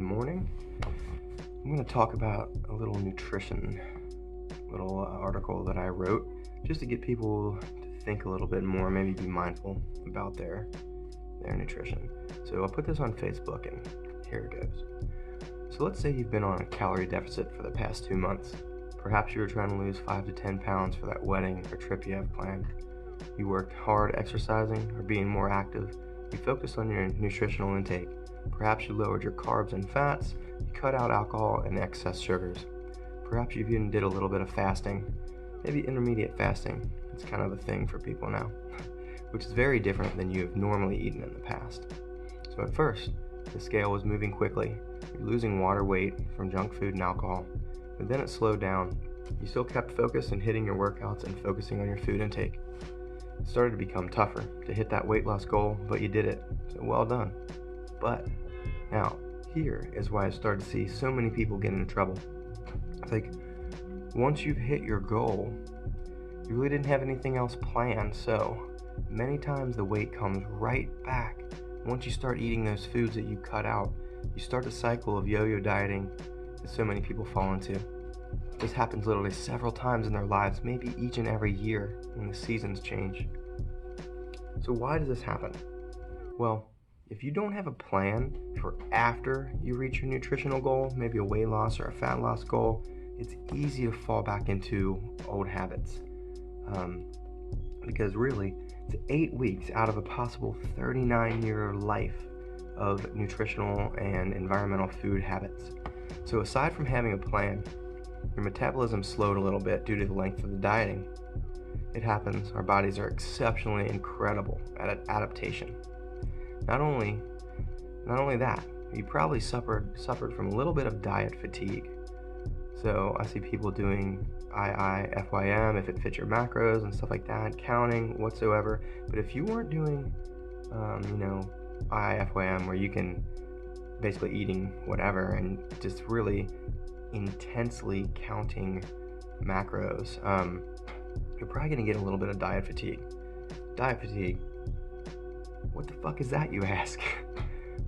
morning. I'm going to talk about a little nutrition, article that I wrote just to get people to think a little bit more, maybe be mindful about their nutrition. So I'll put this on Facebook and here it goes. So let's say you've been on a calorie deficit for the past 2 months. Perhaps you were trying to lose 5 to 10 pounds for that wedding or trip you have planned. You worked hard exercising or being more active. You focused on your nutritional intake. Perhaps you lowered your carbs and fats. You cut out alcohol and excess sugars. Perhaps you even did a little bit of fasting, maybe intermediate fasting. It's kind of a thing for people now, which is very different than you have normally eaten in the past. So at first, the scale was moving quickly. You're losing water weight from junk food and alcohol, but then it slowed down. You still kept focused and hitting your workouts and focusing on your food intake. It started to become tougher to hit that weight loss goal, but you did it, so well done. But now, here is why I started to see so many people get into trouble. It's like, once you've hit your goal, you really didn't have anything else planned, so many times the weight comes right back. Once you start eating those foods that you cut out, you start the cycle of yo-yo dieting that so many people fall into. This happens literally several times in their lives, maybe each and every year when the seasons change. So why does this happen? Well, if you don't have a plan for after you reach your nutritional goal, maybe a weight loss or a fat loss goal, it's easy to fall back into old habits. Because really, it's 8 weeks out of a possible 39-year life of nutritional and environmental food habits. So aside from having a plan, your metabolism slowed a little bit due to the length of the dieting. It happens. Our bodies are exceptionally incredible at adaptation. Not only that, you probably suffered from a little bit of diet fatigue. So I see people doing FYM if it fits your macros and stuff like that, counting whatsoever. But if you weren't doing, FYM where you can basically eating whatever and just really intensely counting macros, you're probably going to get a little bit of diet fatigue. Diet fatigue. What the fuck is that, you ask?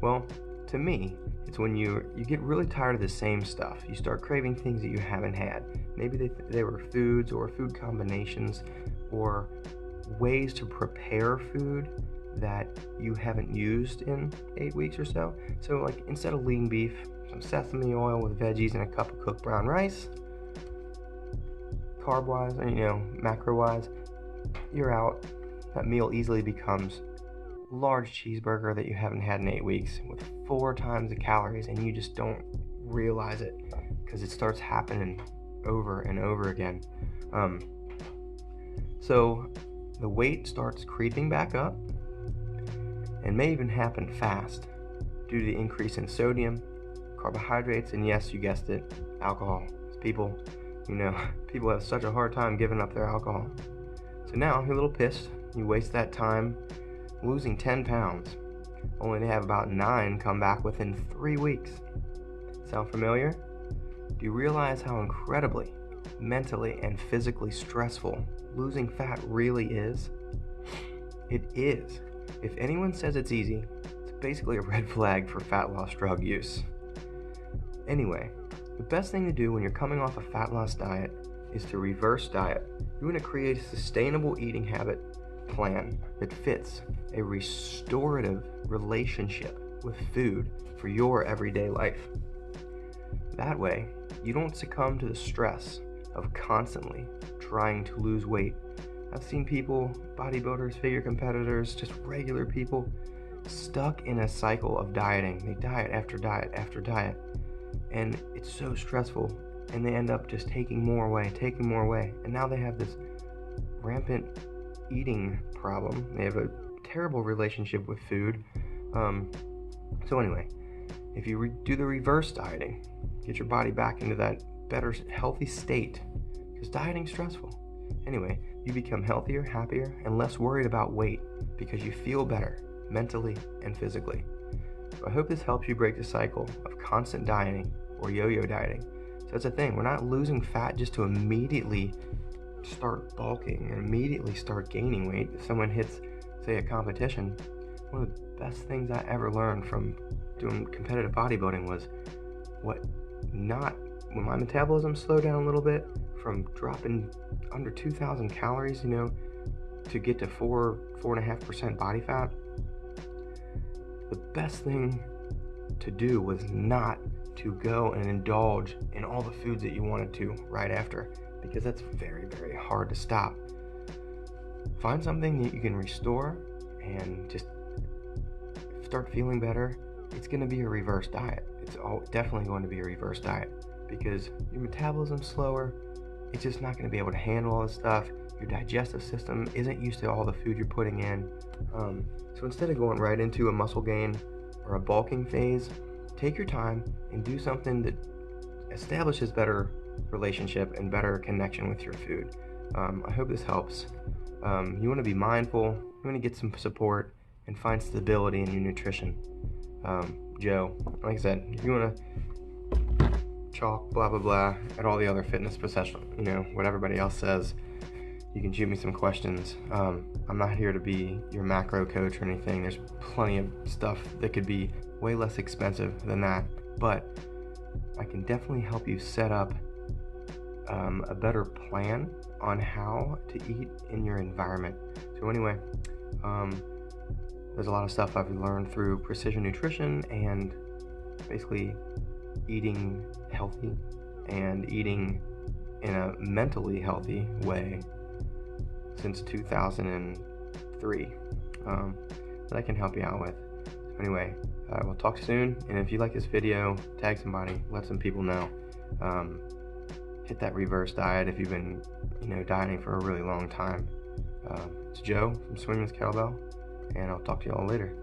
Well, to me, it's when you get really tired of the same stuff. You start craving things that you haven't had. Maybe they were foods or food combinations or ways to prepare food that you haven't used in 8 weeks or so. So like instead of lean beef, some sesame oil with veggies and a cup of cooked brown rice. Carb-wise, macro-wise, you're out. That meal easily becomes large cheeseburger that you haven't had in 8 weeks with 4 times the calories, and you just don't realize it because it starts happening over and over again. So the weight starts creeping back up and may even happen fast due to the increase in sodium, carbohydrates, and yes, you guessed it, alcohol. People have such a hard time giving up their alcohol. So now you're a little pissed. You waste that time losing 10 pounds, only to have about 9 come back within 3 weeks. Sound familiar? Do you realize how incredibly mentally and physically stressful losing fat really is? It is. If anyone says it's easy, it's basically a red flag for fat loss drug use. Anyway, the best thing to do when you're coming off a fat loss diet is to reverse diet. You want to create a sustainable eating habit plan that fits a restorative relationship with food for your everyday life. That way, you don't succumb to the stress of constantly trying to lose weight. I've seen people, bodybuilders, figure competitors, just regular people, stuck in a cycle of dieting. They diet after diet after diet, and it's so stressful, and they end up just taking more away, and now they have this rampant eating problem. They have a terrible relationship with food. So anyway, if you do the reverse dieting, get your body back into that better, healthy state, because dieting's stressful. Anyway, you become healthier, happier, and less worried about weight because you feel better mentally and physically. So I hope this helps you break the cycle of constant dieting or yo-yo dieting. So that's the thing, we're not losing fat just to immediately start bulking and immediately start gaining weight. If someone hits, say, a competition, one of the best things I ever learned from doing competitive bodybuilding was when my metabolism slowed down a little bit from dropping under 2,000 calories, to get to 4.5% body fat. The best thing to do was not to go and indulge in all the foods that you wanted to right after, because that's very, very hard to stop. Find something that you can restore and just start feeling better. It's going to be a reverse diet. It's definitely going to be a reverse diet, because your metabolism's slower. It's just not going to be able to handle all this stuff. Your digestive system isn't used to all the food you're putting in. So instead of going right into a muscle gain or a bulking phase, take your time and do something that establishes better relationship and better connection with your food. I hope this helps. You want to be mindful, you want to get some support, and find stability in your nutrition. Joe, like I said, if you want to chalk blah blah blah at all the other fitness professionals, what everybody else says, you can shoot me some questions. I'm not here to be your macro coach or anything. There's plenty of stuff that could be way less expensive than that, but I can definitely help you set up a better plan on how to eat in your environment. So anyway, there's a lot of stuff I've learned through precision nutrition and basically eating healthy and eating in a mentally healthy way since 2003 that I can help you out with. So anyway, we'll talk soon, and if you like this video, tag somebody, let some people know. Hit that reverse diet if you've been dieting for a really long time. It's Joe from Swingman's Kettlebell, and I'll talk to you all later.